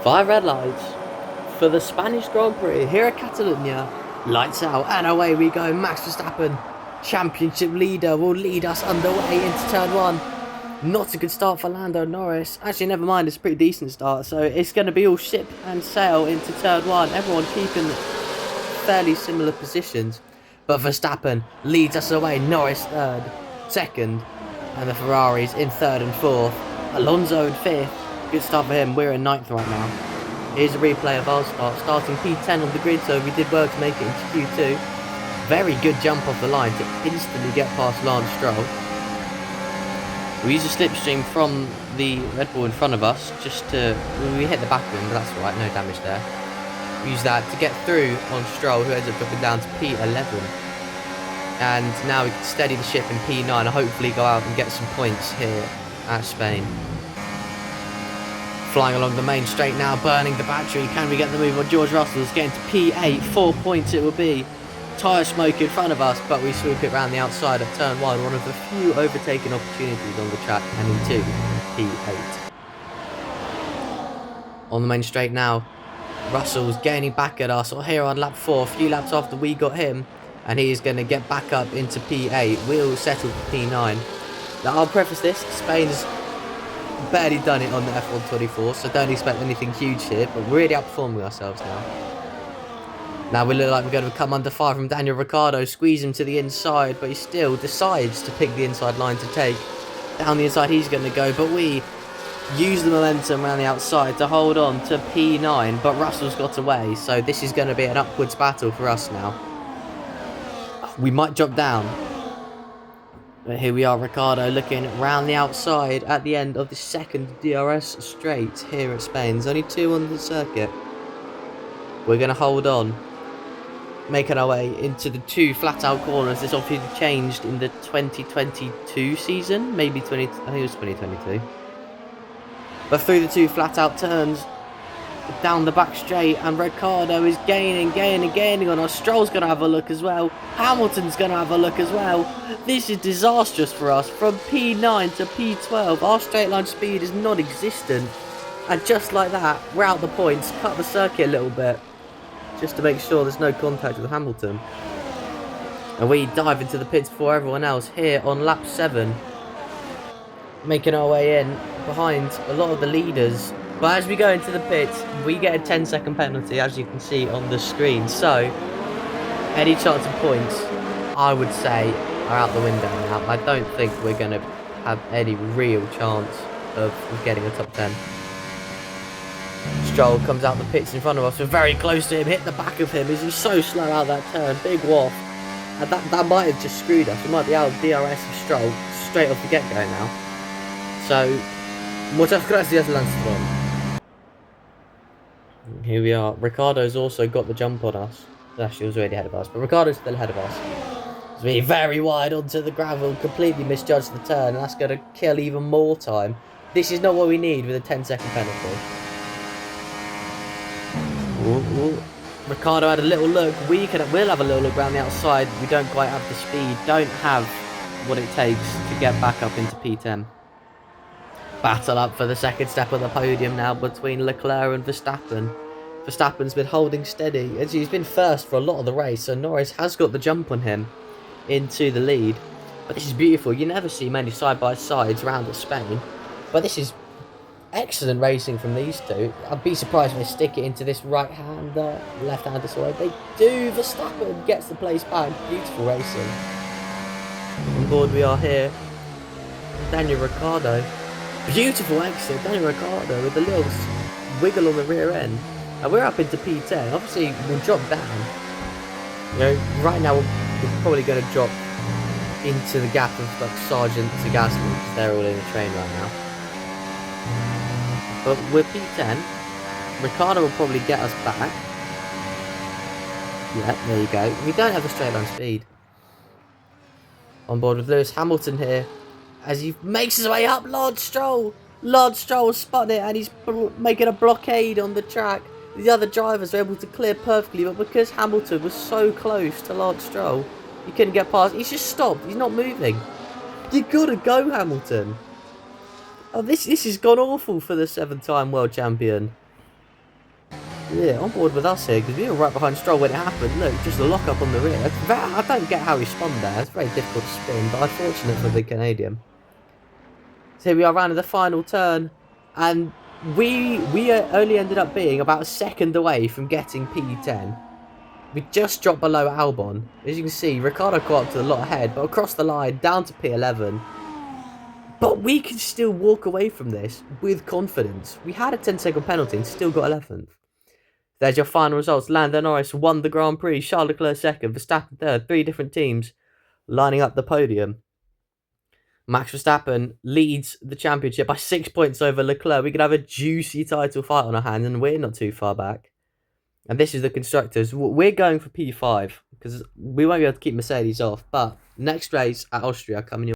5 red lights for the Spanish Grand Prix here at Catalonia. Lights out and away we go. Max Verstappen, championship leader, will lead us underway into turn 1. Not a good start for Lando Norris. Actually, never mind, it's a pretty decent start. So it's going to be all ship and sail into turn 1. Everyone keeping fairly similar positions. But Verstappen leads us away. Norris third, second, and the Ferraris in third and fourth. Alonso in fifth. Good start for him. We're in ninth right now. Here's a replay of our start. Starting P10 on the grid, so we did well to make it into Q2. Very good jump off the line to instantly get past Lance Stroll. We use a slipstream from the Red Bull in front of us just to... We hit the back of him, but that's alright, no damage there. We use that to get through on Stroll, who ends up dropping down to P11. And now we can steady the ship in P9 and hopefully go out and get some points here at Spain. Flying along the main straight now, burning the battery. Can we get the move on George Russell's getting to P8? 4 points it will be. Tyre smoke in front of us, but we swoop it round the outside of turn 1. One of the few overtaking opportunities on the track, and into P8. On the main straight now, Russell's gaining back at us, or here on lap 4, a few laps after we got him, and he is going to get back up into P8. We'll settle for P9. Now, I'll preface this, Spain's barely done it on the F124, so don't expect anything huge here, but we're really outperforming ourselves now. Now we look like we're going to come under fire from Daniel Ricciardo, squeeze him to the inside, but he still decides to pick the inside line to take. Down the inside he's going to go, but we use the momentum around the outside to hold on to P9, but Russell's got away, so this is going to be an upwards battle for us now. We might drop down. But here we are, Ricciardo looking round the outside at the end of the second DRS straight here at Spain. There's only 2 on the circuit. We're going to hold on, making our way into the 2 flat-out corners. This obviously changed in the 2022 season, maybe I think it was 2022. But through the 2 flat-out turns, down the back straight, and Ricciardo is gaining on us. Stroll's going to have a look as well. Hamilton's going to have a look as well. This is disastrous for us. From P9 to P12, our straight line speed is non-existent. And just like that, we're out the points. Cut the circuit a little bit, just to make sure there's no contact with Hamilton. And we dive into the pits before everyone else here on lap 7. Making our way in behind a lot of the leaders. But as we go into the pits, we get a 10-second penalty, as you can see on the screen. So, any chance of points, I would say, are out the window now. I don't think we're going to have any real chance of getting a top 10. Stroll comes out the pits in front of us. We're very close to him, hit the back of him. He's so slow out that turn, big waft. And that might have just screwed us. We might be out of DRS of Stroll straight off the get-go now. So, muchas gracias, Lance Stroll. Here we are. Ricciardo's also got the jump on us. Actually, he was already ahead of us, but Ricciardo's still ahead of us. So we're very wide onto the gravel, completely misjudged the turn, and that's going to kill even more time. This is not what we need with a 10-second penalty. Ooh. Ricciardo had a little look. We'll have a little look around the outside. We don't quite have the speed, don't have what it takes to get back up into P10. Battle up for the second step of the podium now between Leclerc and Verstappen. Verstappen's been holding steady as he's been first for a lot of the race, so Norris has got the jump on him into the lead. But this is beautiful. You never see many side-by-sides around at Spain. But this is excellent racing from these two. I'd be surprised if they stick it into this right-hander, left-hander, sorry. They do. Verstappen gets the place back. Beautiful racing. On board we are here. Daniel Ricciardo. Beautiful exit, Daniel Ricciardo with a little wiggle on the rear end. And we're up into P10. Obviously, we'll drop down. You know, right now we're probably going to drop into the gap of like Sargent to Gasly, because they're all in a train right now. But we're P10. Ricciardo will probably get us back. Yeah, there you go. We don't have a straight line speed. On board with Lewis Hamilton here, as he makes his way up. Lance Stroll spotted it, and he's making a blockade on the track. The other drivers were able to clear perfectly, but because Hamilton was so close to Lance Stroll, he couldn't get past. He's just stopped. He's not moving. You gotta go, Hamilton. Oh, this has gone awful for the 7-time world champion. Yeah, on board with us here, because we were right behind Stroll when it happened. Look, just a lock up on the rear. I don't get how he spun there. It's very difficult to spin, but unfortunate for the Canadian. So here we are around to the final turn, and we only ended up being about a second away from getting P10. We just dropped below Albon. As you can see, Ricciardo caught up to the lot ahead, but across the line, down to P11. But we can still walk away from this with confidence. We had a 10-second penalty and still got 11th. There's your final results. Lando Norris won the Grand Prix, Charles Leclerc second, Verstappen third. 3 different teams lining up the podium. Max Verstappen leads the championship by 6 points over Leclerc. We could have a juicy title fight on our hands, and we're not too far back. And this is the constructors. We're going for P5 because we won't be able to keep Mercedes off. But next race at Austria coming your